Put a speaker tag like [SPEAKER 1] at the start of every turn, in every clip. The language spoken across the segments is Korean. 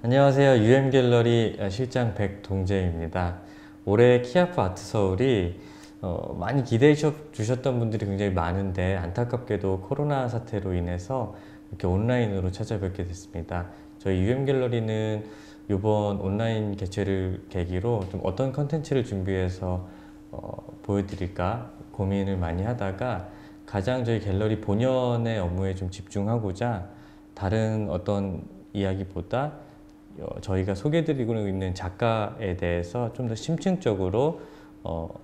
[SPEAKER 1] 안녕하세요. UM갤러리 실장 백동재입니다. 올해 키아프 아트 서울이 많이 기대해 주셨던 분들이 굉장히 많은데 안타깝게도 코로나 사태로 인해서 이렇게 온라인으로 찾아뵙게 됐습니다. 저희 UM갤러리는 이번 온라인 개최를 계기로 좀 어떤 컨텐츠를 준비해서 보여드릴까 고민을 많이 하다가 가장 저희 갤러리 본연의 업무에 좀 집중하고자 다른 어떤 이야기보다 저희가 소개해드리고 있는 작가에 대해서 좀 더 심층적으로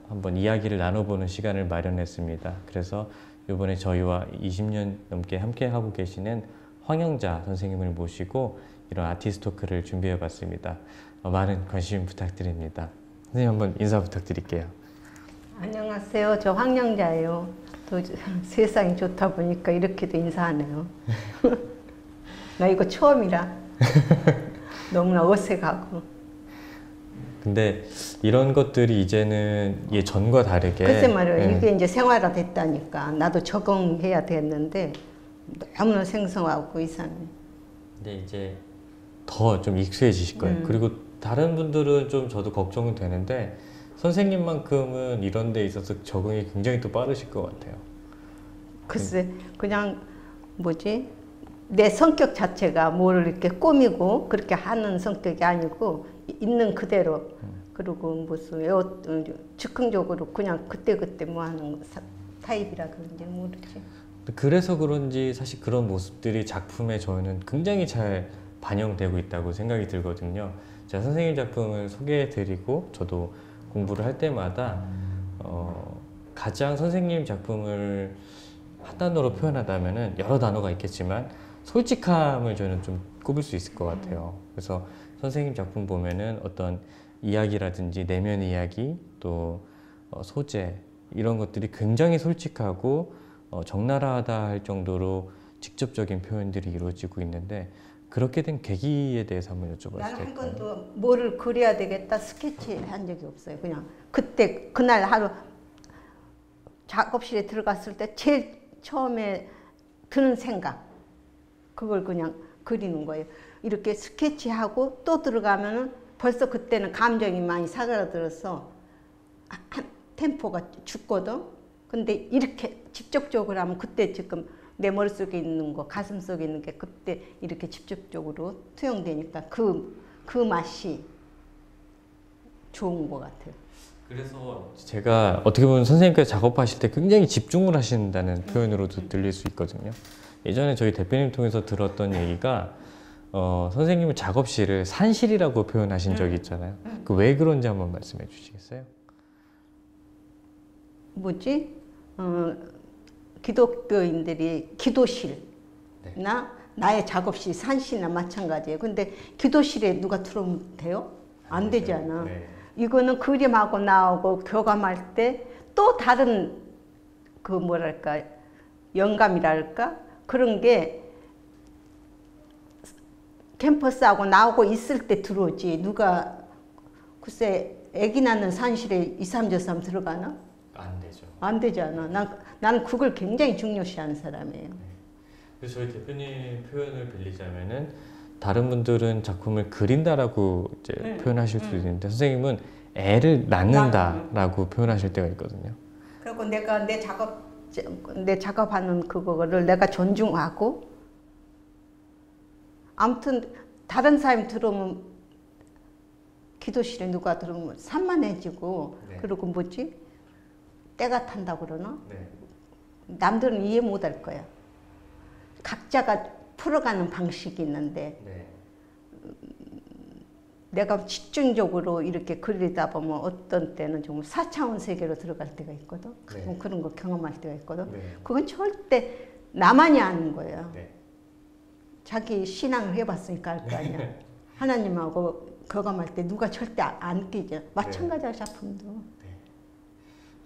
[SPEAKER 1] 한번 이야기를 나눠보는 시간을 마련했습니다. 그래서 이번에 저희와 20년 넘게 함께 하고 계시는 황영자 선생님을 모시고 이런 아티스트 토크를 준비해 봤습니다. 많은 관심 부탁드립니다. 선생님 한번 인사 부탁드릴게요.
[SPEAKER 2] 안녕하세요. 저 황영자예요. 세상이 좋다 보니까 이렇게도 인사하네요. 나 이거 처음이라 너무나 어색하고.
[SPEAKER 1] 근데 이런 것들이 이제는 예전과 다르게
[SPEAKER 2] 글쎄 말이에요. 이게 이제 생활화 됐다니까 나도 적응해야 됐는데 너무나 생소하고 이상해.
[SPEAKER 1] 근데 이제 더 좀 익숙해지실 거예요. 그리고 다른 분들은 좀 저도 걱정은 되는데 선생님만큼은 이런 데 있어서 적응이 굉장히 또 빠르실 것 같아요.
[SPEAKER 2] 글쎄 그냥 뭐지? 내 성격 자체가 뭐를 이렇게 꾸미고 그렇게 하는 성격이 아니고 있는 그대로 그리고 무슨 즉흥적으로 그냥 그때그때 뭐 하는 타입이라 그런지 모르지.
[SPEAKER 1] 그래서 그런지 사실 그런 모습들이 작품에 저는 굉장히 잘 반영되고 있다고 생각이 들거든요. 제가 선생님 작품을 소개해드리고 저도 공부를 할 때마다 가장 선생님 작품을 한 단어로 표현하다면은 여러 단어가 있겠지만 솔직함을 저는 좀 꼽을 수 있을 것 같아요. 그래서 선생님 작품 보면은 어떤 이야기라든지 내면 이야기 또 소재 이런 것들이 굉장히 솔직하고 적나라하다 할 정도로 직접적인 표현들이 이루어지고 있는데 그렇게 된 계기에 대해서 한번 여쭤봐도 될까요?
[SPEAKER 2] 나는 한 번도 뭐를 그려야 되겠다 스케치 한 적이 없어요. 그냥 그때 그날 하루 작업실에 들어갔을 때 제일 처음에 드는 생각 그걸 그냥 그리는 거예요. 이렇게 스케치하고 또 들어가면은 벌써 그때는 감정이 많이 사그라들어서 템포가 죽거든. 근데 이렇게 직접적으로 하면 그때 지금 내 머릿속에 있는 거, 가슴 속에 있는 게 그때 이렇게 직접적으로 투영되니까 그 맛이 좋은 것 같아요.
[SPEAKER 1] 그래서 제가 어떻게 보면 선생님께서 작업하실 때 굉장히 집중을 하신다는 표현으로도 들릴 수 있거든요. 예전에 저희 대표님 통해서 들었던 얘기가 선생님은 작업실을 산실이라고 표현하신 적이 있잖아요. 그 왜 그런지 한번 말씀해 주시겠어요?
[SPEAKER 2] 뭐지? 기독교인들이 기도실나 나의 작업실 산실이나 마찬가지예요. 근데 기도실에 누가 들어오면 돼요? 안 되잖아.
[SPEAKER 1] 네.
[SPEAKER 2] 이거는 그림하고 나오고 교감할 때 또 다른 그 뭐랄까 영감이랄까 그런 게 캠퍼스하고 나오고 있을 때 들어오지. 누가 글쎄 애기 낳는 산실에 2, 3, 저 3 들어가나?
[SPEAKER 1] 안 되죠.
[SPEAKER 2] 안 되잖아. 나는 그걸 굉장히 중요시하는 사람이에요.
[SPEAKER 1] 그래서 저희 대표님 표현을 빌리자면은 다른 분들은 작품을 그린다라고 이제 표현하실 수도 있는데 선생님은 애를 낳는다라고 표현하실 때가 있거든요.
[SPEAKER 2] 그리고 내가 내 작업하는 그거를 내가 존중하고 아무튼 다른 사람이 들어오면 기도실에 누가 들어오면 산만해지고 그리고 뭐지? 때가 탄다고 그러나? 남들은 이해 못할 거야. 각자가 풀어가는 방식이 있는데 내가 집중적으로 이렇게 그리다 보면 어떤 때는 정말 4차원 세계로 들어갈 때가 있거든. 그런 거 경험할 때가 있거든. 그건 절대 나만이 아는 거예요. 자기 신앙을 해봤으니까 알 거 아니야. 하나님하고 교감할 때 누가 절대 안 끼죠. 마찬가지야 작품도.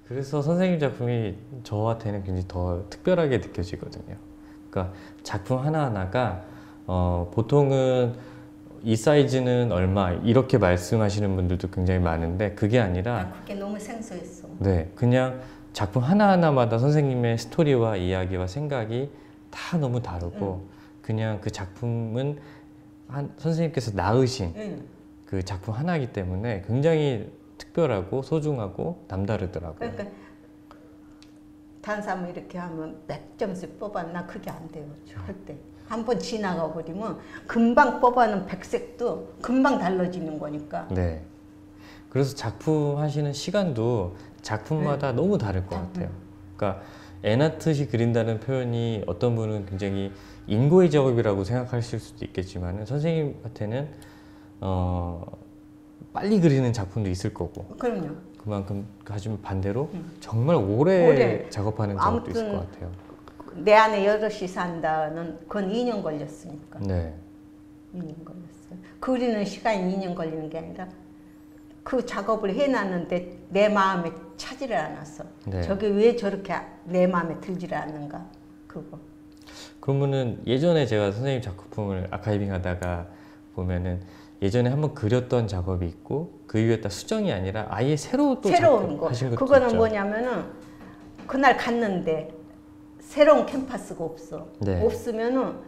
[SPEAKER 1] 그래서 선생님 작품이 저한테는 굉장히 더 특별하게 느껴지거든요. 그러니까 작품 하나하나가 보통은 이 사이즈는 얼마 이렇게 말씀하시는 분들도 굉장히 많은데 그게 아니라
[SPEAKER 2] 그게 너무 생소했어.
[SPEAKER 1] 네, 그냥 작품 하나하나마다 선생님의 스토리와 이야기와 생각이 다 너무 다르고 그냥 그 작품은 선생님께서 낳으신
[SPEAKER 2] 응.
[SPEAKER 1] 그 작품 하나이기 때문에 굉장히 특별하고 소중하고 남다르더라고요.
[SPEAKER 2] 그러니까 다른 사람은 이렇게 하면 몇 점씩 뽑았나 그게 안 돼요. 절대. 한번 지나가 버리면 금방 뽑아놓은 백색도 금방 달라지는 거니까.
[SPEAKER 1] 네. 그래서 작품 하시는 시간도 작품마다 너무 다를 것 같아요. 그러니까 애나트시 그린다는 표현이 어떤 분은 굉장히 인고의 작업이라고 생각하실 수도 있겠지만 선생님한테는 빨리 그리는 작품도 있을 거고
[SPEAKER 2] 그럼요.
[SPEAKER 1] 그만큼 하지만 반대로 정말 오래 작업하는 작업도 있을 것 같아요.
[SPEAKER 2] 내 안에 여럿이 산다는 그건 2년 걸렸으니까.
[SPEAKER 1] 네.
[SPEAKER 2] 2년 걸렸어요. 그리는 시간이 2년 걸리는 게 아니라 그 작업을 해놨는데 내 마음에 차지를 않았어.
[SPEAKER 1] 네.
[SPEAKER 2] 저게 왜 저렇게 내 마음에 들지를 않는가 그거.
[SPEAKER 1] 그러면은 예전에 제가 선생님 작품을 아카이빙 하다가 보면은 예전에 한번 그렸던 작업이 있고 그 이후에 딱 수정이 아니라 아예 새로 또
[SPEAKER 2] 새로운 거.
[SPEAKER 1] 하신 것도
[SPEAKER 2] 그거는
[SPEAKER 1] 있죠.
[SPEAKER 2] 뭐냐면은 그날 갔는데 새로운 캠퍼스가 없어.
[SPEAKER 1] 네.
[SPEAKER 2] 없으면은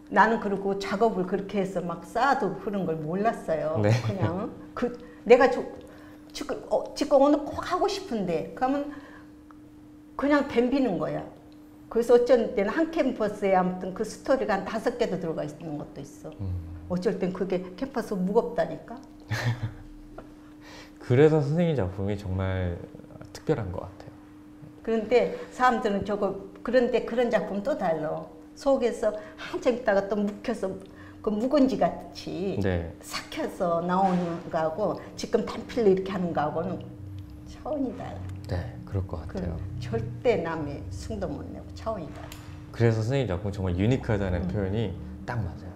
[SPEAKER 2] 나는 그리고 작업을 그렇게 해서 막 쌓아도 그런 걸 몰랐어요.
[SPEAKER 1] 네.
[SPEAKER 2] 그냥 내가 지금 오늘 꼭 하고 싶은데 그러면 그냥 덤비는 거야. 그래서 어쩐 때는 한 캠퍼스에 아무튼 그 스토리가 한 5개도 들어가 있는 것도 있어. 어쩔 땐 그게 캠퍼스 무겁다니까.
[SPEAKER 1] 그래서 선생님 작품이 정말 특별한 것 같아요.
[SPEAKER 2] 그런데 사람들은 그런데 그런 작품 또 달라. 속에서 한참 있다가 또 묵혀서 그 묵은지 같이
[SPEAKER 1] 네.
[SPEAKER 2] 삭혀서 나오는 거하고 지금 단필로 이렇게 하는 거하고는 차원이 달라.
[SPEAKER 1] 네, 그럴 것 같아요.
[SPEAKER 2] 절대 남의 승도 못 내고 차원이 달라.
[SPEAKER 1] 그래서 선생님 작품 정말 유니크하다는 표현이 딱 맞아요.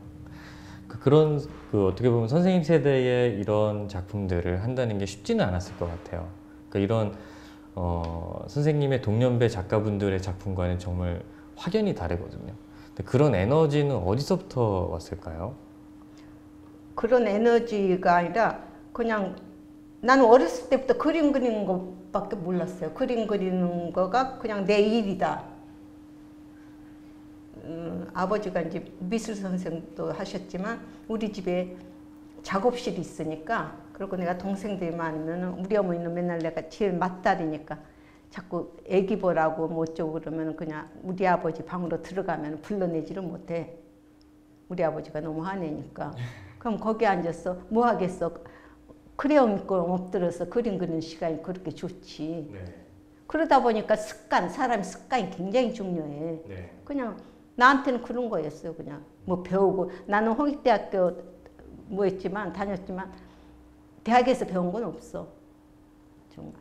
[SPEAKER 1] 그런 어떻게 보면 선생님 세대의 이런 작품들을 한다는 게 쉽지는 않았을 것 같아요. 그러니까 이런 선생님의 동년배 작가분들의 작품과는 정말 확연히 다르거든요. 근데 그런 에너지는 어디서부터 왔을까요?
[SPEAKER 2] 그런 에너지가 아니라 그냥 나는 어렸을 때부터 그림 그리는 것밖에 몰랐어요. 그림 그리는 거가 그냥 내 일이다. 아버지가 이제 미술 선생도 하셨지만 우리 집에 작업실이 있으니까 그리고 내가 동생들이 많으면 우리 어머니는 맨날 내가 제일 맏딸이니까 자꾸 애기 보라고 뭐 어쩌고 그러면 그냥 우리 아버지 방으로 들어가면 불러내지를 못해. 우리 아버지가 너무 화내니까. 그럼 거기 앉아서 뭐 하겠어. 크레용 입고 엎드려서 그림 그리는 시간이 그렇게 좋지.
[SPEAKER 1] 네.
[SPEAKER 2] 그러다 보니까 사람의 습관이 굉장히 중요해.
[SPEAKER 1] 네.
[SPEAKER 2] 그냥 나한테는 그런 거였어요. 그냥 뭐 배우고 나는 홍익대학교 뭐 했지만 다녔지만 대학에서 배운 건 없어. 정말.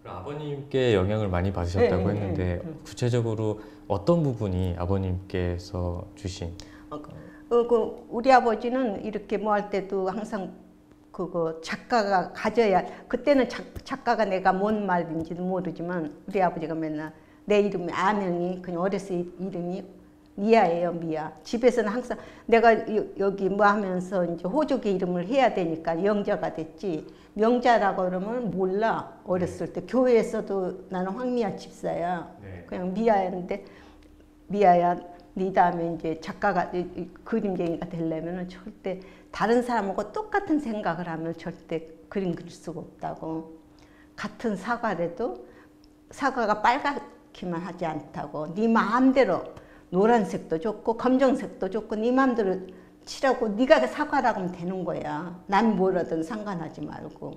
[SPEAKER 1] 아버님께 영향을 많이 받으셨다고
[SPEAKER 2] 네,
[SPEAKER 1] 했는데 구체적으로 어떤 부분이 아버님께서 주신?
[SPEAKER 2] 우리 아버지는 이렇게 뭐 할 때도 항상 그거 작가가 가져야 그때는 작가가 내가 뭔 말인지도 모르지만 우리 아버지가 맨날 내 이름이 아명이 그냥 어렸을 때 이름이 미아예요. 미아. 집에서는 항상 내가 여기 뭐 하면서 이제 호족의 이름을 해야 되니까 영자가 됐지. 명자라고 그러면 몰라. 어렸을 때 교회에서도 나는 황미아 집사야.
[SPEAKER 1] 네.
[SPEAKER 2] 그냥 미아였는데 미아야 네 다음에 이제 작가가 그림쟁이가 되려면은 절대 다른 사람하고 똑같은 생각을 하면 절대 그림 그릴 수가 없다고. 같은 사과라도 사과가 빨갛기만 하지 않다고. 네 마음대로 노란색도 좋고 검정색도 좋고 네 마음대로 칠하고 네가 사과라고 하면 되는 거야. 난 뭐라든 상관하지 말고.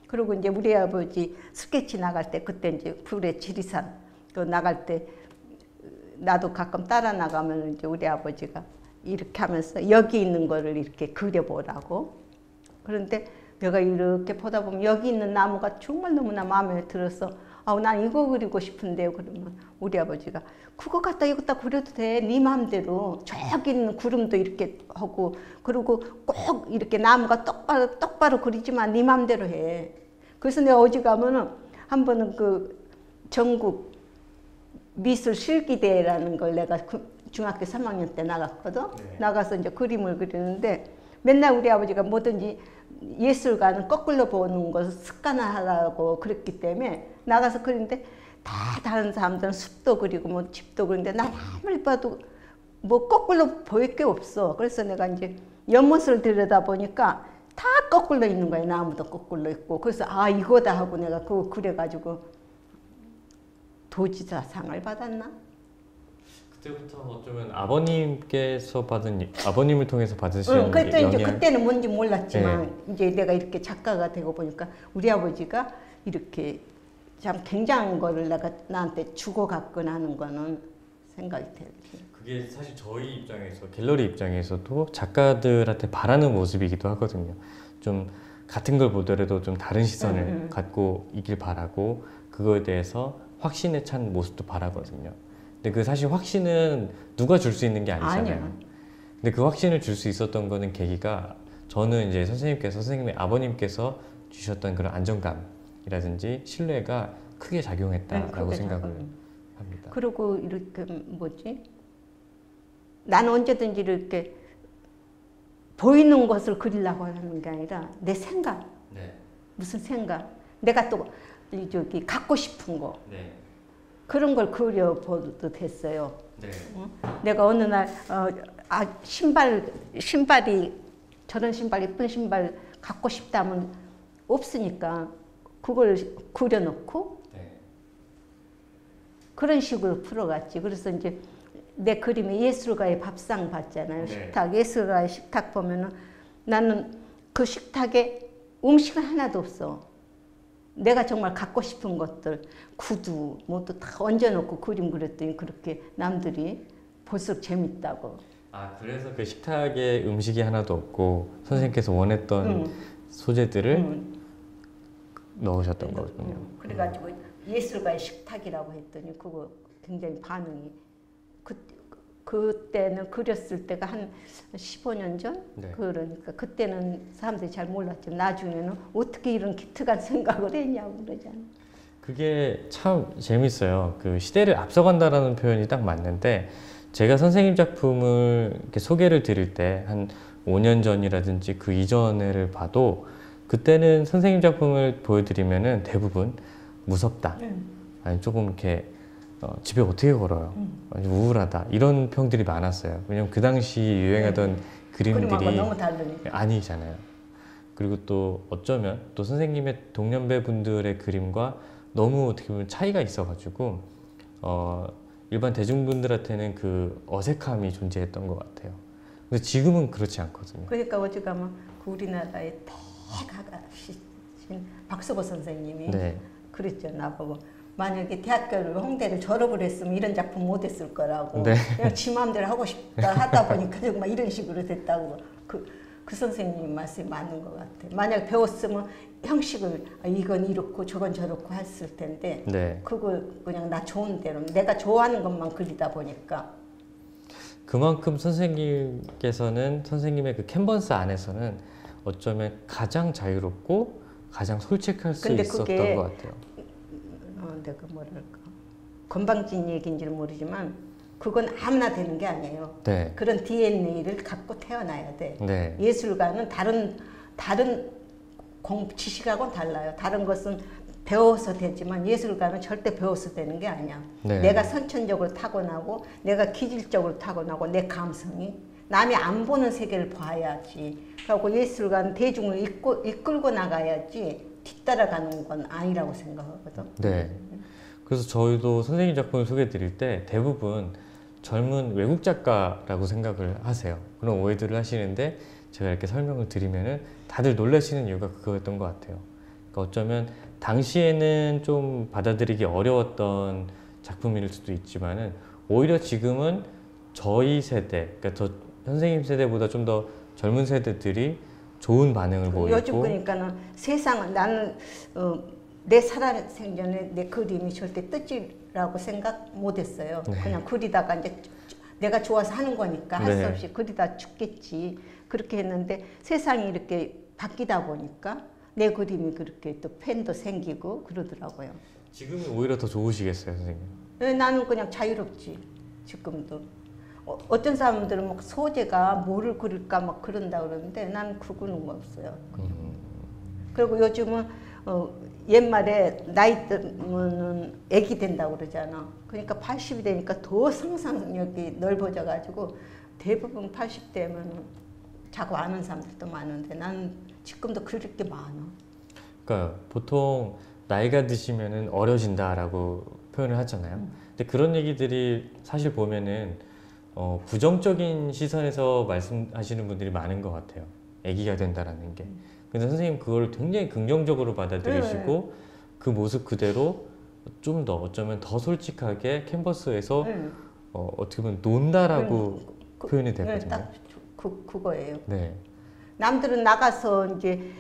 [SPEAKER 2] 그리고 이제 우리 아버지 스케치 나갈 때 그때 이제 불의 지리산 그 나갈 때 나도 가끔 따라 나가면 이제 우리 아버지가 이렇게 하면서 여기 있는 거를 이렇게 그려보라고. 그런데 내가 이렇게 보다 보면 여기 있는 나무가 정말 너무나 마음에 들어서 난 이거 그리고 싶은데요. 그러면 우리 아버지가 그거 갖다 이거 그려도 돼. 네 마음대로. 저기 있는 구름도 이렇게 하고 그리고 꼭 이렇게 나무가 똑바로 그리지만 네 마음대로 해. 그래서 내가 어디 가면은 한 번은 그 전국 미술 실기대회라는 걸 내가 중학교 3학년 때 나갔거든.
[SPEAKER 1] 네.
[SPEAKER 2] 나가서 이제 그림을 그리는데 맨날 우리 아버지가 뭐든지 예술가는 거꾸로 보는 것을 습관화하라고 그랬기 때문에 나가서 그리는데 다 다른 사람들은 숲도 그리고 뭐 집도 그리는데 난 아무리 봐도 뭐 거꾸로 보일 게 없어. 그래서 내가 이제 연못을 들여다 보니까 다 거꾸로 있는 거야. 나무도 거꾸로 있고. 그래서 아 이거다 하고 내가 그거 그래가지고 도지사상을 받았나?
[SPEAKER 1] 그때부터 어쩌면 아버님께서 아버님을 통해서 받으신
[SPEAKER 2] 그때 이제
[SPEAKER 1] 영향.
[SPEAKER 2] 그때는 뭔지 몰랐지만 이제 내가 이렇게 작가가 되고 보니까 우리 아버지가 이렇게 참 굉장한 거를 나한테 주고받거나 하는 거는 생각이 들지.
[SPEAKER 1] 그게 사실 저희 입장에서 갤러리 입장에서도 작가들한테 바라는 모습이기도 하거든요. 좀 같은 걸 보더라도 좀 다른 시선을 갖고 있길 바라고 그거에 대해서 확신에 찬 모습도 바라거든요. 근데 그 사실 확신은 누가 줄 수 있는 게 아니잖아요.
[SPEAKER 2] 아니야.
[SPEAKER 1] 근데 그 확신을 줄 수 있었던 거는 계기가 저는 이제 선생님의 아버님께서 주셨던 그런 안정감이라든지 신뢰가 크게 작용했다라고
[SPEAKER 2] 크게
[SPEAKER 1] 생각을
[SPEAKER 2] 작용.
[SPEAKER 1] 합니다.
[SPEAKER 2] 그리고 이렇게 뭐지? 나는 언제든지 이렇게 보이는 것을 그리려고 하는 게 아니라 내 생각,
[SPEAKER 1] 네.
[SPEAKER 2] 무슨 생각, 내가 또 저기 갖고 싶은 거
[SPEAKER 1] 네.
[SPEAKER 2] 그런 걸 그려봐도 됐어요.
[SPEAKER 1] 네.
[SPEAKER 2] 내가 어느 날 신발이 저런 신발 예쁜 신발 갖고 싶다면 없으니까 그걸 그려놓고
[SPEAKER 1] 네.
[SPEAKER 2] 그런 식으로 풀어갔지. 그래서 이제 내 그림에 예술가의 밥상 봤잖아요.
[SPEAKER 1] 네.
[SPEAKER 2] 식탁, 예술가의 식탁 보면은 나는 그 식탁에 음식은 하나도 없어. 내가 정말 갖고 싶은 것들, 구두, 뭐도 다 얹어놓고 그림 그렸더니 그렇게 남들이 볼수록 재밌다고.
[SPEAKER 1] 아, 그래서 그 식탁에 음식이 하나도 없고 선생님께서 원했던 소재들을 넣으셨던 거군요.
[SPEAKER 2] 그래가지고 예술가의 식탁이라고 했더니 그거 굉장히 반응이 그때는 그렸을 때가 한 15년 전?
[SPEAKER 1] 네.
[SPEAKER 2] 그러니까 그때는 사람들이 잘 몰랐죠. 나중에는 어떻게 이런 기특한 생각을 했냐고 그러잖아.
[SPEAKER 1] 그게 참 재밌어요. 그 시대를 앞서간다라는 표현이 딱 맞는데 제가 선생님 작품을 이렇게 소개를 드릴 때 한 5년 전이라든지 그 이전을 봐도 그때는 선생님 작품을 보여드리면은 대부분 무섭다. 아니 조금 이렇게 집에 어떻게 걸어요? 아주 우울하다. 이런 평들이 많았어요. 왜냐면 그 당시 유행하던 그림들이
[SPEAKER 2] 그림하고 너무 다르니까.
[SPEAKER 1] 아니잖아요. 그리고 또 어쩌면 또 선생님의 동년배 분들의 그림과 너무 어떻게 보면 차이가 있어가지고 일반 대중분들한테는 그 어색함이 존재했던 것 같아요. 근데 지금은 그렇지 않거든요.
[SPEAKER 2] 그러니까 어제 가면 그 우리나라의 대가가신 박수보 선생님이
[SPEAKER 1] 네.
[SPEAKER 2] 그랬죠. 나보고 만약에 대학교를 홍대를 졸업을 했으면 이런 작품 못 했을 거라고.
[SPEAKER 1] 네.
[SPEAKER 2] 그냥 지 마음대로 하고 싶다 하다 보니까 정말 이런 식으로 됐다고. 그 선생님 말씀이 맞는 것 같아요. 만약 배웠으면 형식을 이건 이렇고 저건 저렇고 했을 텐데
[SPEAKER 1] 네.
[SPEAKER 2] 그걸 그냥 나 좋은 대로 내가 좋아하는 것만 그리다 보니까
[SPEAKER 1] 그만큼 선생님께서는 선생님의 그 캔버스 안에서는 어쩌면 가장 자유롭고 가장 솔직할 수
[SPEAKER 2] 근데
[SPEAKER 1] 있었던
[SPEAKER 2] 그게
[SPEAKER 1] 것 같아요.
[SPEAKER 2] 내가 뭐랄까 건방진 얘기인지는 모르지만 그건 아무나 되는 게 아니에요.
[SPEAKER 1] 네.
[SPEAKER 2] 그런 DNA를 갖고 태어나야 돼.
[SPEAKER 1] 네.
[SPEAKER 2] 예술가는 다른 지식하고는 달라요. 다른 것은 배워서 되지만 예술가는 절대 배워서 되는 게 아니야.
[SPEAKER 1] 네.
[SPEAKER 2] 내가 선천적으로 타고나고 내가 기질적으로 타고나고 내 감성이 남이 안 보는 세계를 봐야지. 그리고 예술가는 대중을 이끌고 나가야지 뒤따라가는 건 아니라고 생각하거든.
[SPEAKER 1] 네. 그래서 저희도 선생님 작품을 소개해 드릴 때 대부분 젊은 외국 작가라고 생각을 하세요. 그런 오해들을 하시는데 제가 이렇게 설명을 드리면은 다들 놀라시는 이유가 그거였던 것 같아요. 그러니까 어쩌면 당시에는 좀 받아들이기 어려웠던 작품일 수도 있지만은 오히려 지금은 저희 세대, 그러니까 저 선생님 세대보다 좀 더 젊은 세대들이 좋은 반응을 보이고
[SPEAKER 2] 요즘 그러니까는 세상은 나는 내 살아생전에 내 그림이 절대 뜻이라고 생각 못했어요.
[SPEAKER 1] 네.
[SPEAKER 2] 그냥 그리다가 이제 내가 좋아서 하는 거니까 할 수
[SPEAKER 1] 네.
[SPEAKER 2] 없이 그리다 죽겠지. 그렇게 했는데 세상이 이렇게 바뀌다 보니까 내 그림이 그렇게 또 팬도 생기고 그러더라고요.
[SPEAKER 1] 지금은 오히려 더 좋으시겠어요, 선생님?
[SPEAKER 2] 나는 그냥 자유롭지. 지금도. 어떤 사람들은 막 소재가 뭐를 그릴까 막 그런다 그러는데 나는 그거는 없어요. 그리고 요즘은 옛말에 나이 들면은 애기 된다고 그러잖아. 그러니까 80이 되니까 더 상상력이 넓어져 가지고 대부분 80대면은 자고 아는 사람들도 많은데 나는 지금도 그럴 게 많아.
[SPEAKER 1] 그러니까 보통 나이가 드시면은 어려진다라고 표현을 하잖아요. 근데 그런 얘기들이 사실 보면은 부정적인 시선에서 말씀하시는 분들이 많은 것 같아요. 아기가 된다라는 게. 근데 선생님 그걸 굉장히 긍정적으로 받아들이시고 그 모습 그대로 좀 더 어쩌면 더 솔직하게 캔버스에서 어떻게 보면 논다라고 표현이 되거든요.
[SPEAKER 2] 딱 그거예요.
[SPEAKER 1] 네.
[SPEAKER 2] 남들은 나가서 이제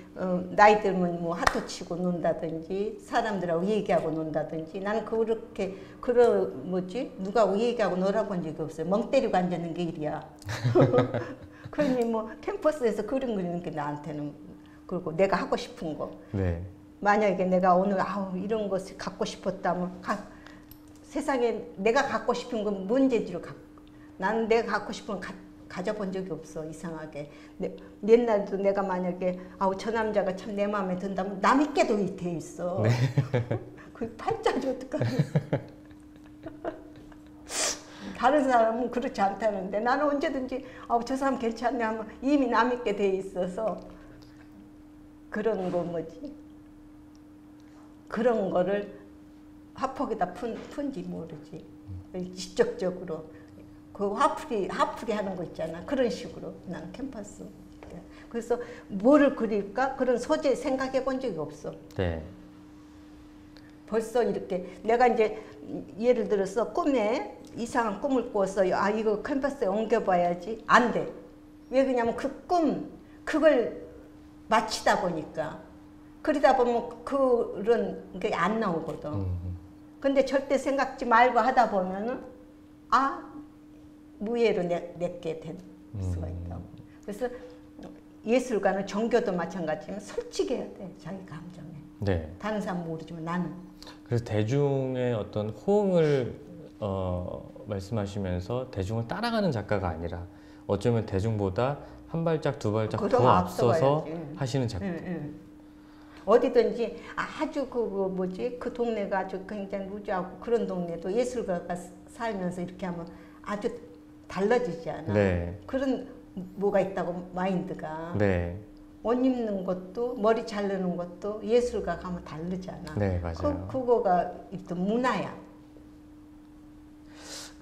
[SPEAKER 2] 나이 들면 뭐 하토 치고 논다든지 사람들하고 얘기하고 논다든지 나는 그렇게 그런 뭐지 누가하고 얘기하고 놀아본 적이 없어요. 멍 때리고 앉는 게 일이야. 그러니 뭐 캠퍼스에서 그림 그리는 게 나한테는 그리고 내가 하고 싶은 거.
[SPEAKER 1] 네.
[SPEAKER 2] 만약에 내가 오늘 이런 것을 갖고 싶었다면 세상에 내가 갖고 싶은 건 문제지로 나는 내가 갖고 싶은 건 가져본 적이 없어. 이상하게 옛날도 내가 만약에 저 남자가 참 내 마음에 든다면 남 있게도 돼 있어.
[SPEAKER 1] 네.
[SPEAKER 2] 그 팔자지 어떡하냐. 다른 사람은 그렇지 않다는데 나는 언제든지 저 사람 괜찮네 하면 이미 남 있게 돼 있어서 그런 거 뭐지 그런 거를 화폭에다 푼지 모르지. 직접적으로 그 화풀이 하는 거 있잖아. 그런 식으로 나는 캠퍼스. 그래서 뭐를 그릴까 그런 소재 생각해 본 적이 없어.
[SPEAKER 1] 네.
[SPEAKER 2] 벌써 이렇게 내가 이제 예를 들어서 꿈에 이상한 꿈을 꿔서 이거 캠퍼스에 옮겨봐야지 안 돼. 왜 그러냐면 그걸 마치다 보니까 그러다 보면 그런 게 안 나오거든. 근데 절대 생각지 말고 하다 보면은 무예로 내게 될 수가 있다고. 그래서 예술가는 종교도 마찬가지지만 솔직해야 돼 자기 감정에.
[SPEAKER 1] 네.
[SPEAKER 2] 다른 사람 모르지만 나는.
[SPEAKER 1] 그래서 대중의 어떤 호응을 말씀하시면서 대중을 따라가는 작가가 아니라 어쩌면 대중보다 한 발짝 두 발짝 더 앞서서 하시는 작가.
[SPEAKER 2] 어디든지 아주 그 동네가 아주 굉장히 루즈하고 그런 동네도 예술가가 살면서 이렇게 하면 아주 달라지지 않아.
[SPEAKER 1] 네.
[SPEAKER 2] 그런 뭐가 있다고 마인드가.
[SPEAKER 1] 네.
[SPEAKER 2] 옷 입는 것도 머리 자르는 것도 예술가가 하면 다르잖아.
[SPEAKER 1] 네, 맞아요.
[SPEAKER 2] 그거가 또 문화야.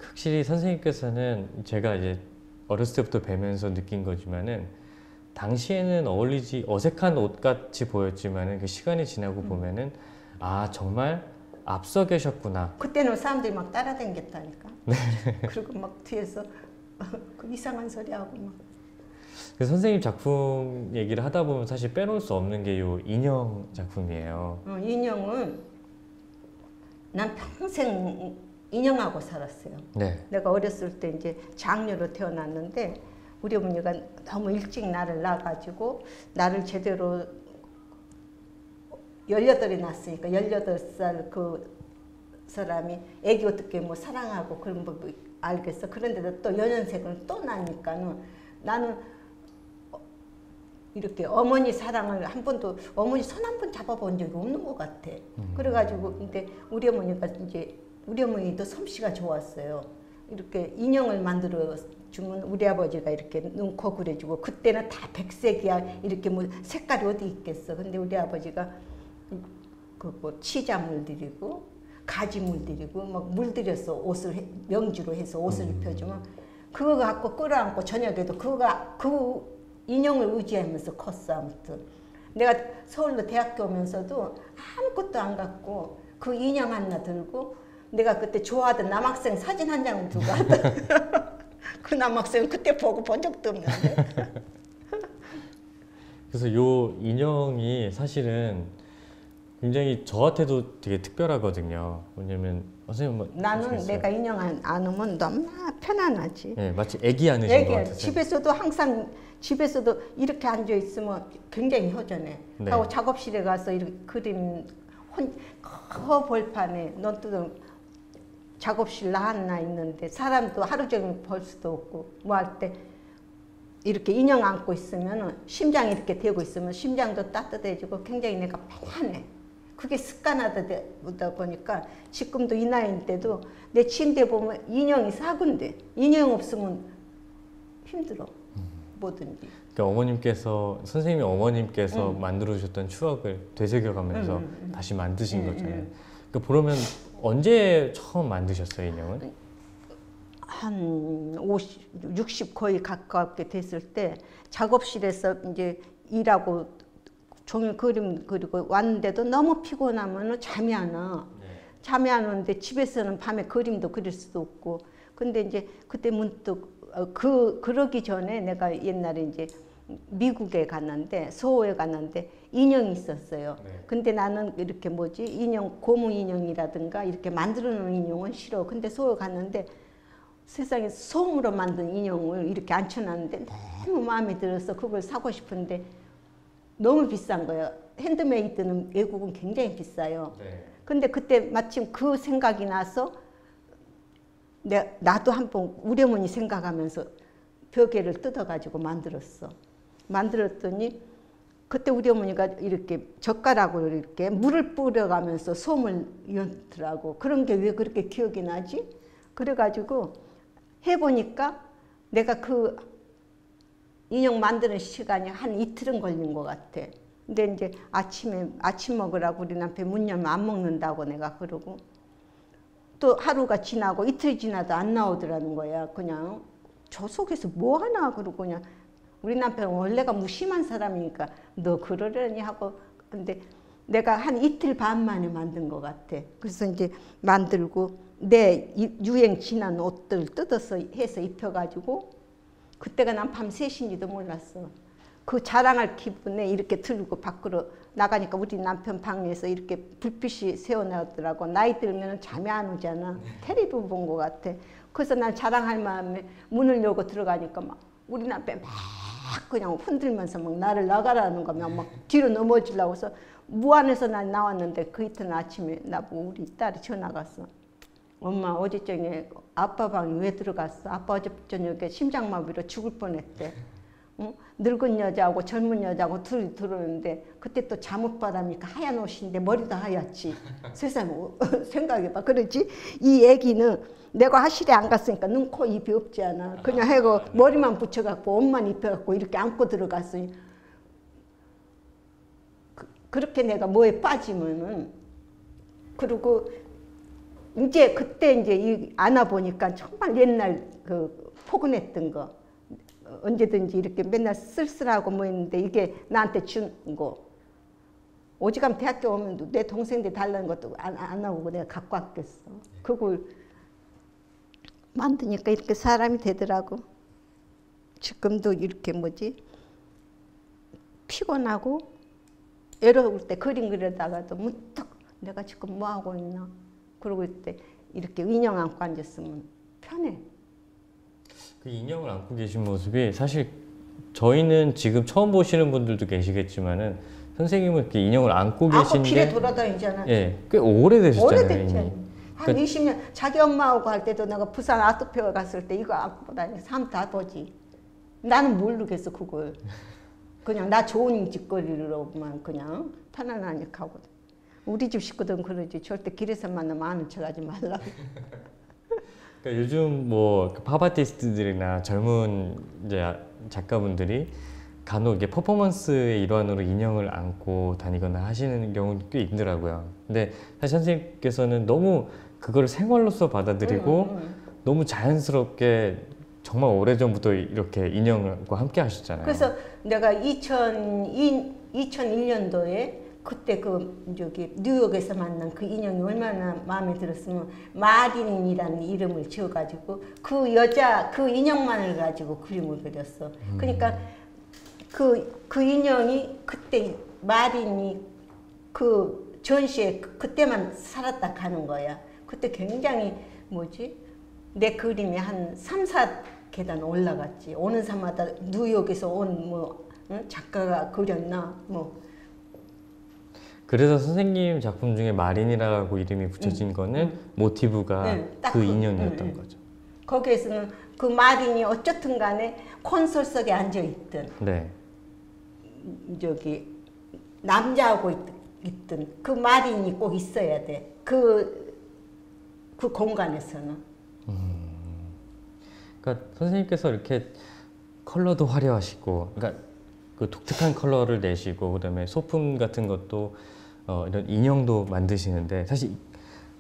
[SPEAKER 1] 확실히 선생님께서는 제가 이제 어렸을 때부터 뵈면서 느낀 거지만은 당시에는 어색한 옷 같이 보였지만은 그 시간이 지나고 보면은 정말 앞서 계셨구나.
[SPEAKER 2] 그때는 사람들이 막 따라다녔다니까. 네. 그리고 막 뒤에서 그 이상한 소리 하고 막.
[SPEAKER 1] 그래서 선생님 작품 얘기를 하다 보면 사실 빼놓을 수 없는 게 요 인형 작품이에요.
[SPEAKER 2] 인형은 난 평생 인형하고 살았어요.
[SPEAKER 1] 네.
[SPEAKER 2] 내가 어렸을 때 이제 장녀로 태어났는데 우리 어머니가 너무 일찍 나를 낳아가지고 나를 제대로 18이 났으니까 18살 그 사람이 애기 어떻게 뭐 사랑하고 그런 거 알겠어. 그런데도 또 연년생을 또 나니까는 나는 이렇게 어머니 사랑을 한 번도 어머니 손 한 번 잡아본 적이 없는 것 같아. 그래가지고 근데 우리 어머니가 이제 우리 어머니도 솜씨가 좋았어요. 이렇게 인형을 만들어 주면 우리 아버지가 이렇게 눈코 그려주고 그때는 다 백색이야. 이렇게 뭐 색깔이 어디 있겠어. 근데 우리 아버지가 그 뭐 치자 물들이고 가지 물들이고 막 물들여서 옷을 명주로 해서 옷을 입혀주면 그거 갖고 끌어안고 저녁에도 그 인형을 의지하면서 컸어. 아무튼 내가 서울로 대학교 오면서도 아무것도 안 갖고 그 인형 하나 들고 내가 그때 좋아하던 남학생 사진 한 장을 두고 하던 그 남학생은 그때 보고 본 적도 없는데.
[SPEAKER 1] 그래서 요 인형이 사실은 굉장히 저한테도 되게 특별하거든요. 왜냐면 선생님 뭐
[SPEAKER 2] 나는
[SPEAKER 1] 아시겠어요?
[SPEAKER 2] 내가 인형 안 오면 너무나 편안하지.
[SPEAKER 1] 네, 마치 애기 안으신 것 같으세요.
[SPEAKER 2] 집에서도 항상 집에서도 이렇게 앉아 있으면 굉장히 허전해.
[SPEAKER 1] 네.
[SPEAKER 2] 하고 작업실에 가서 이렇게 그림 커 벌판에 너도 작업실 나 하나 있는데 사람도 하루 종일 볼 수도 없고 뭐 할 때 이렇게 인형 안고 있으면 심장이 이렇게 되고 있으면 심장도 따뜻해지고 굉장히 내가 편안해. 그게 습관화되다 보니까 지금도 이 나이인데도 내 침대 보면 인형이 사군데 인형 없으면 힘들어. 뭐든지.
[SPEAKER 1] 그러니까 선생님이 어머님께서 만들어 주셨던 추억을 되새겨가면서 다시 만드신 거잖아요. 그러니까 그러면 언제 처음 만드셨어요, 인형을?
[SPEAKER 2] 한 50, 60 거의 가깝게 됐을 때 작업실에서 이제 일하고 종일 그림 그리고 왔는데도 너무 피곤하면 잠이 안 와. 잠이 안 오는데 집에서는 밤에 그림도 그릴 수도 없고. 근데 이제 그때 문득 그러기 전에 내가 옛날에 이제 미국에 갔는데 소호에 갔는데 인형이 있었어요. 근데 나는 이렇게 뭐지 인형 고무 인형이라든가 이렇게 만들어 놓은 인형은 싫어. 근데 소호에 갔는데 세상에 솜으로 만든 인형을 이렇게 앉혀놨는데 너무 마음에 들어서 그걸 사고 싶은데 너무 비싼 거예요. 핸드메이드는 외국은 굉장히 비싸요. 근데 그때 마침 그 생각이 나서 나도 한번 우리 어머니 생각하면서 벽에를 뜯어가지고 만들었어. 만들었더니 그때 우리 어머니가 이렇게 젓가락으로 이렇게 물을 뿌려가면서 솜을 연더라고. 그런 게 왜 그렇게 기억이 나지? 그래가지고 해보니까 내가 그 인형 만드는 시간이 한 이틀은 걸린 것 같아. 근데 이제 아침 먹으라고 우리 남편 문 열면 안 먹는다고 내가 그러고 또 하루가 지나고 이틀 지나도 안 나오더라는 거야. 그냥 저 속에서 뭐 하나 그러고 그냥 우리 남편은 원래가 무심한 사람이니까 너 그러려니 하고 근데 내가 한 이틀 반 만에 만든 것 같아. 그래서 이제 만들고 내 유행 지난 옷들 뜯어서 해서 입혀가지고 그때가 난 밤 3시인지도 몰랐어. 그 자랑할 기분에 이렇게 들고 밖으로 나가니까 우리 남편 방에서 이렇게 불빛이 새어나오더라고. 나이 들면 잠이 안 오잖아. 테레비 본 것 같아. 그래서 난 자랑할 마음에 문을 열고 들어가니까 막 우리 남편 막 그냥 흔들면서 막 나를 나가라는 거며 막 뒤로 넘어지려고 해서 무안에서 난 나왔는데 그 이튿날 아침에 나보고 우리 딸이 전화가 왔어. 엄마 어제 저녁에 아빠 방에 왜 들어갔어? 아빠 어제 저녁에 심장마비로 죽을 뻔했대. 응? 늙은 여자하고 젊은 여자하고 둘이 들어오는데 그때 또 잠옷바람이니까 하얀 옷인데 머리도 하얗지. 세상에 생각해봐. 그렇지? 이 애기는 내가 화실에 안 갔으니까 눈, 코, 입이 없지 않아. 그냥 해고 머리만 붙여갖고 옷만 입혀갖고 이렇게 안고 들어갔으니 그렇게 내가 뭐에 빠지면은 그리고 이제 그때 이제 안아보니까 정말 옛날 그 포근했던 거 언제든지 이렇게 맨날 쓸쓸하고 뭐 했는데 이게 나한테 준 거 오지간 대학교 오면 내 동생들 달라는 것도 안 나오고 내가 갖고 왔겠어. 그걸 만드니까 이렇게 사람이 되더라고. 지금도 이렇게 뭐지 피곤하고 외로울 때 그림 그리다가도 문득 내가 지금 뭐 하고 있나 그러고 있을 때 이렇게 인형 안고 앉았으면 편해.
[SPEAKER 1] 그 인형을 안고 계신 모습이 사실 저희는 지금 처음 보시는 분들도 계시겠지만은 선생님은 이렇게 인형을 안고 계신
[SPEAKER 2] 길에
[SPEAKER 1] 게
[SPEAKER 2] 돌아다니잖아.
[SPEAKER 1] 예, 꽤 오래되셨잖아요.
[SPEAKER 2] 오래됐지.
[SPEAKER 1] 이미.
[SPEAKER 2] 한
[SPEAKER 1] 그러니까
[SPEAKER 2] 20년 자기 엄마하고 할 때도 내가 부산 아트페어 갔을 때 이거 안고 다니 사람 다 보지. 나는 모르겠어 그걸. 그냥 나 좋은 짓거리로만 그냥 편안하니까 하거든. 우리 집 식구들은 그러지. 절대 길에서 만나면 아는 척하지 말라고.
[SPEAKER 1] 그러니까 요즘 뭐 팝아티스트들이나 젊은 이제 작가분들이 간혹 이게 퍼포먼스의 일환으로 인형을 안고 다니거나 하시는 경우도 꽤 있더라고요. 근데 사실 선생님께서는 너무 그걸 생활로서 받아들이고 너무 자연스럽게 정말 오래전부터 이렇게 인형과 함께 하셨잖아요.
[SPEAKER 2] 그래서 내가 2001년도에 그때 그 저기 뉴욕에서 만난 그 인형이 얼마나 마음에 들었으면 마린이라는 이름을 지어가지고 그 여자 그 인형만을 가지고 그림을 그렸어. 그러니까 그 인형이 그때 마린이 그 전시에 그때만 살았다 가는 거야. 그때 굉장히 뭐지 내 그림이 한 3, 4계단 올라갔지. 오는 사람마다 뉴욕에서 온 뭐 작가가 그렸나 뭐.
[SPEAKER 1] 그래서 선생님 작품 중에 마린이라고 이름이 붙여진 거는 모티브가 그 인형이었던 거죠.
[SPEAKER 2] 거기에서는 그 마린이 어쨌든 간에 콘솔석에 앉아있든
[SPEAKER 1] 네.
[SPEAKER 2] 저기 남자하고 있든 그 마린이 꼭 있어야 돼. 그 공간에서는.
[SPEAKER 1] 그러니까 선생님께서 이렇게 컬러도 화려하시고, 그러니까 그 독특한 컬러를 내시고, 그다음에 소품 같은 것도 이런 인형도 만드시는데 사실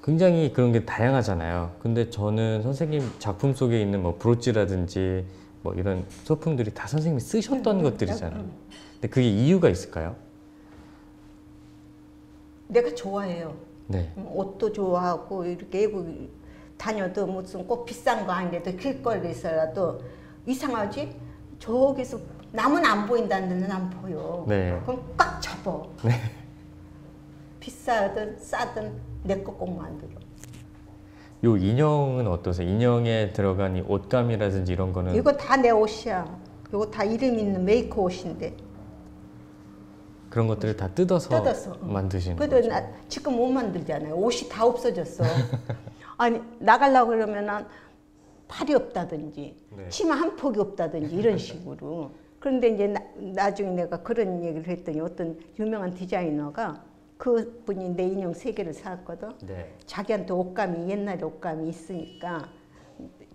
[SPEAKER 1] 굉장히 그런 게 다양하잖아요. 근데 저는 선생님 작품 속에 있는 뭐 브로치라든지 뭐 이런 소품들이 다 선생님이 쓰셨던 것들이잖아요. 근데 그게 이유가 있을까요?
[SPEAKER 2] 내가 좋아해요.
[SPEAKER 1] 네.
[SPEAKER 2] 옷도 좋아하고 이렇게 외국 다녀도 무슨 꼭 비싼 거 아닌데도 길거리에서라도 이상하지? 저기서 남은 안 보인다는 데는 안 보여.
[SPEAKER 1] 네.
[SPEAKER 2] 그럼 꽉 잡아.
[SPEAKER 1] 네.
[SPEAKER 2] 비싸든 싸든 내 거 꼭 만들어.
[SPEAKER 1] 요 인형은 어떠세요? 인형에 들어간 이 옷감이라든지 이런 거는
[SPEAKER 2] 이거 다 내 옷이야. 이거 다 이름 있는 메이커 옷인데.
[SPEAKER 1] 그런 것들을 다 뜯어서 만드시는
[SPEAKER 2] 그래도
[SPEAKER 1] 거죠?
[SPEAKER 2] 나 지금 못 만들잖아요. 옷이 다 없어졌어. 아니 나가려고 그러면은 팔이 없다든지
[SPEAKER 1] 네.
[SPEAKER 2] 치마 한 폭이 없다든지 이런 식으로. 그런데 이제 나중에 내가 그런 얘기를 했더니 어떤 유명한 디자이너가 그분이 내 인형 3개를 사왔거든.
[SPEAKER 1] 네.
[SPEAKER 2] 자기한테 옷감이 옛날에 옷감이 있으니까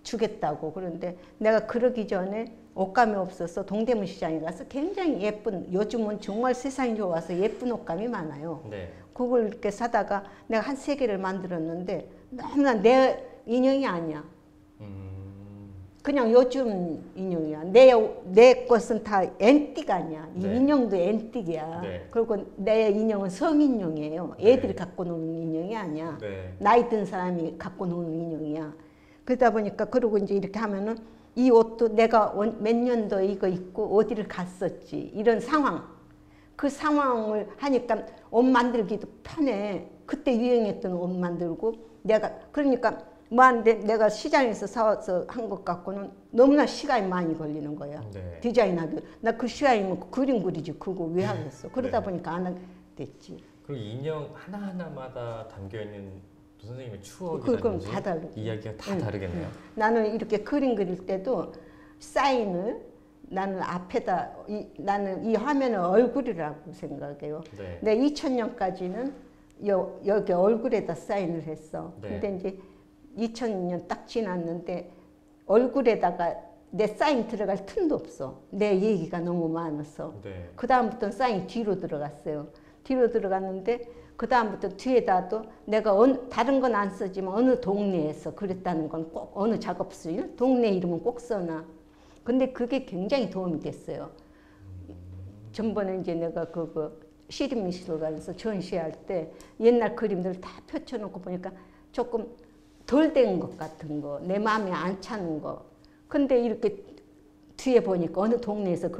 [SPEAKER 2] 주겠다고. 그런데 내가 그러기 전에 옷감이 없어서 동대문 시장에 가서 굉장히 예쁜, 요즘은 정말 세상이 좋아서 예쁜 옷감이 많아요.
[SPEAKER 1] 네.
[SPEAKER 2] 그걸 이렇게 사다가 내가 한 3개를 만들었는데 너무나 내 인형이 아니야. 그냥 요즘 인형이야. 내 것은 다 앤틱 아니야. 이
[SPEAKER 1] 네.
[SPEAKER 2] 인형도 앤틱이야.
[SPEAKER 1] 네.
[SPEAKER 2] 그리고 내 인형은 성인용이에요. 애들이 갖고 노는 인형이 아니야.
[SPEAKER 1] 네.
[SPEAKER 2] 나이 든 사람이 갖고 노는 인형이야. 그러다 보니까 그러고 이제 이렇게 하면은 이 옷도 내가 몇 년도 이거 입고 어디를 갔었지. 이런 상황. 그 상황을 하니까 옷 만들기도 편해. 그때 유행했던 옷 만들고 내가 그러니까 뭐한데 내가 시장에서 사와서 한 것 갖고는 너무나 시간이 많이 걸리는 거야.
[SPEAKER 1] 네.
[SPEAKER 2] 디자인하기. 나 그 시간이면 그림 그리지 그거 왜 하겠어. 그러다
[SPEAKER 1] 네.
[SPEAKER 2] 보니까 안 하게 됐지.
[SPEAKER 1] 그리고 인형 하나하나마다 담겨있는 또 선생님의
[SPEAKER 2] 그건
[SPEAKER 1] 추억이라든지
[SPEAKER 2] 다 다르고.
[SPEAKER 1] 이야기가 다
[SPEAKER 2] 응,
[SPEAKER 1] 다르겠네요.
[SPEAKER 2] 나는 이렇게 그림 그릴 때도 사인을 나는 앞에다 나는 이 화면은 얼굴이라고 생각해요.
[SPEAKER 1] 네.
[SPEAKER 2] 내 2000년까지는 여기 얼굴에다 사인을 했어.
[SPEAKER 1] 네.
[SPEAKER 2] 근데 이제 2000년 딱 지났는데 얼굴에다가 내 사인 들어갈 틈도 없어. 내 얘기가 너무 많아서.
[SPEAKER 1] 네.
[SPEAKER 2] 그 다음부터는 사인이 뒤로 들어갔어요. 뒤로 들어갔는데 그 다음부터 뒤에다도 내가 다른 건 안 쓰지만 어느 동네에서 그랬다는 건 꼭 어느 작업실 동네 이름은 꼭 써놔. 근데 그게 굉장히 도움이 됐어요. 전번에 이제 내가 그거 시립미술관에서 전시할 때 옛날 그림들 다 펼쳐놓고 보니까 조금 덜 된 것 같은 거, 내 마음에 안 차는 거. 근데 이렇게 뒤에 보니까 어느 동네에서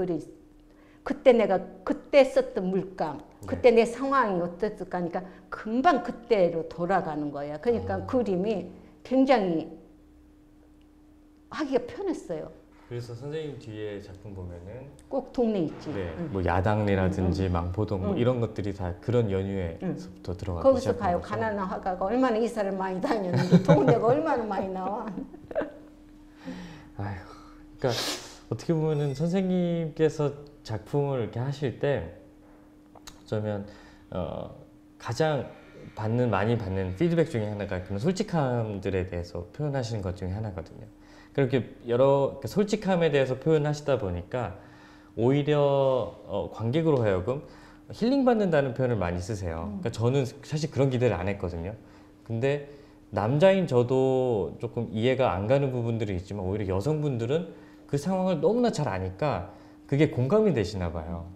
[SPEAKER 2] 그때 내가 그때 썼던 물감, 그때 내 상황이 어땠을까 하니까 금방 그때로 돌아가는 거야. 그러니까 그림이 굉장히 하기가 편했어요.
[SPEAKER 1] 그래서 선생님 뒤에 작품 보면은
[SPEAKER 2] 꼭 동네 있지.
[SPEAKER 1] 네,
[SPEAKER 2] 응.
[SPEAKER 1] 뭐 야당리라든지 망포동 뭐
[SPEAKER 2] 응.
[SPEAKER 1] 이런 것들이 다 그런 연유에서부터 들어가기
[SPEAKER 2] 거기서
[SPEAKER 1] 시작한
[SPEAKER 2] 가요.
[SPEAKER 1] 거죠.
[SPEAKER 2] 가난한 화가가 얼마나 이사를 많이 다녔는데 동네가 얼마나 많이 나와.
[SPEAKER 1] 아휴, 그러니까 어떻게 보면은 선생님께서 작품을 이렇게 하실 때 어쩌면 가장 많이 받는 피드백 중에 하나가 그런 솔직함들에 대해서 표현하시는 것 중에 하나거든요. 그렇게 여러 솔직함에 대해서 표현하시다 보니까 오히려 관객으로 하여금 힐링 받는다는 표현을 많이 쓰세요. 그러니까 저는 사실 그런 기대를 안 했거든요. 근데 남자인 저도 조금 이해가 안 가는 부분들이 있지만 오히려 여성분들은 그 상황을 너무나 잘 아니까 그게 공감이 되시나 봐요.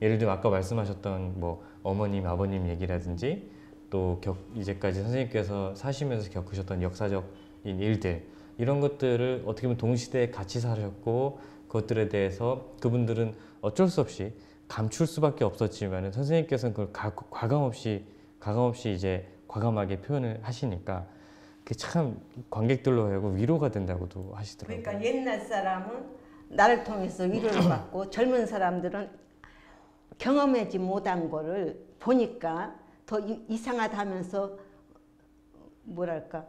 [SPEAKER 1] 예를 들면 아까 말씀하셨던 뭐 어머님, 아버님 얘기라든지 또 이제까지 선생님께서 사시면서 겪으셨던 역사적인 일들 이런 것들을 어떻게 보면 동시대에 같이 사셨고 그것들에 대해서 그분들은 어쩔 수 없이 감출 수밖에 없었지만 선생님께서는 그걸 과감없이 이제 과감하게 표현을 하시니까 그게 참 관객들로 하여금 위로가 된다고도 하시더라고요.
[SPEAKER 2] 그러니까 옛날 사람은 나를 통해서 위로를 받고 젊은 사람들은 경험하지 못한 거를 보니까 더 이상하다면서 뭐랄까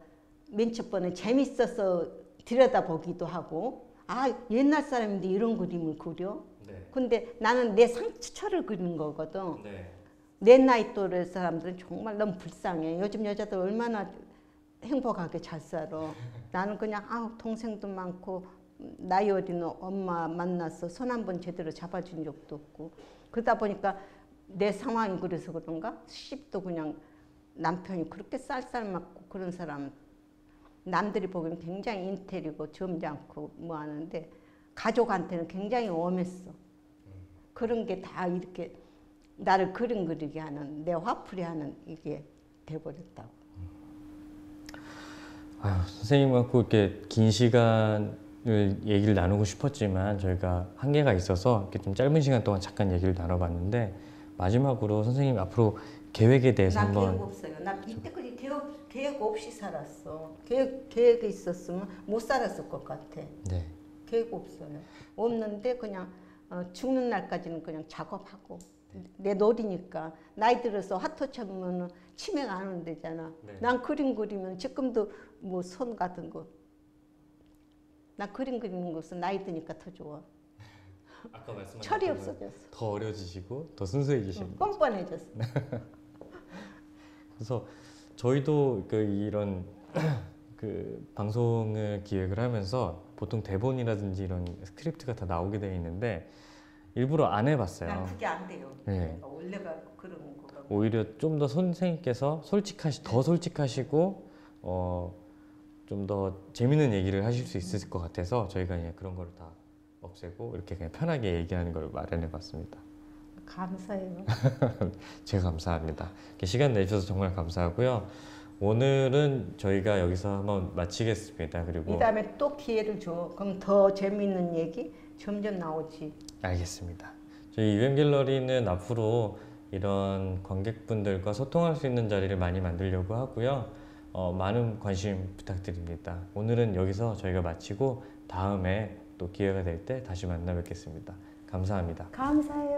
[SPEAKER 2] 맨 첫 번에 재밌어서 들여다보기도 하고 아 옛날 사람인데 이런 그림을 그려?
[SPEAKER 1] 네.
[SPEAKER 2] 근데 나는 내 상처를 그리는 거거든.
[SPEAKER 1] 네.
[SPEAKER 2] 내 나이 또래 사람들은 정말 너무 불쌍해. 요즘 여자들 얼마나 행복하게 잘 살아. 나는 그냥 아 동생도 많고 나이 어린 엄마 만나서 손 한 번 제대로 잡아준 적도 없고 그러다 보니까 내 상황이 그래서 그런가 시집도 그냥 남편이 그렇게 쌀쌀 맞고 그런 사람 남들이 보기엔 굉장히 인텔이고 점잖고 뭐 하는데 가족한테는 굉장히 엄했어. 그런 게 다 이렇게 나를 그림 그리게 하는 내 화풀이 하는 이게 돼버렸다고.
[SPEAKER 1] 아유, 선생님하고 이렇게 긴 시간을 얘기를 나누고 싶었지만 저희가 한계가 있어서 이렇게 좀 짧은 시간 동안 잠깐 얘기를 나눠봤는데 마지막으로 선생님 앞으로 계획에 대해서
[SPEAKER 2] 난
[SPEAKER 1] 한번
[SPEAKER 2] 계획 없어요. 나 이때까지 계획 없이 살았어. 계획이 있었으면 못 살았을 것 같아.
[SPEAKER 1] 네.
[SPEAKER 2] 계획 없어요. 없는데 그냥 죽는 날까지는 그냥 작업하고 내 놀이니까 나이 들어서 화토 쳐보면 치매가 안 온대잖아.
[SPEAKER 1] 네.
[SPEAKER 2] 난 그림 그리면 지금도 뭐 손 같은 거. 나 그림 그리는 것은 나이 드니까 더 좋아.
[SPEAKER 1] 아까 말씀하신
[SPEAKER 2] 철이 없어졌어.
[SPEAKER 1] 더 어려지시고 더 순수해지시는 거죠.
[SPEAKER 2] 뻔뻔해졌어.
[SPEAKER 1] 그래서 저희도 이런 그 방송을 기획을 하면서 보통 대본이라든지 이런 스크립트가 다 나오게 되어 있는데 일부러 안 해봤어요.
[SPEAKER 2] 난 그게 안 돼요.
[SPEAKER 1] 네.
[SPEAKER 2] 원래가 그런 거가.
[SPEAKER 1] 오히려 좀 더 선생님께서 더 솔직하시고 좀 더 재밌는 얘기를 하실 수 있을 것 같아서 저희가 그냥 그런 거를 다 없애고 이렇게 그냥 편하게 얘기하는 걸 마련해봤습니다.
[SPEAKER 2] 감사해요.
[SPEAKER 1] 제가 감사합니다. 이렇게 시간 내주셔서 정말 감사하고요. 오늘은 저희가 여기서 한번 마치겠습니다. 그리고
[SPEAKER 2] 이 다음에 또 기회를 줘. 그럼 더 재미있는 얘기 점점 나오지.
[SPEAKER 1] 알겠습니다. 저희 유엠 갤러리는 앞으로 이런 관객분들과 소통할 수 있는 자리를 많이 만들려고 하고요. 많은 관심 부탁드립니다. 오늘은 여기서 저희가 마치고 다음에 또 기회가 될 때 다시 만나 뵙겠습니다. 감사합니다.
[SPEAKER 2] 감사해요.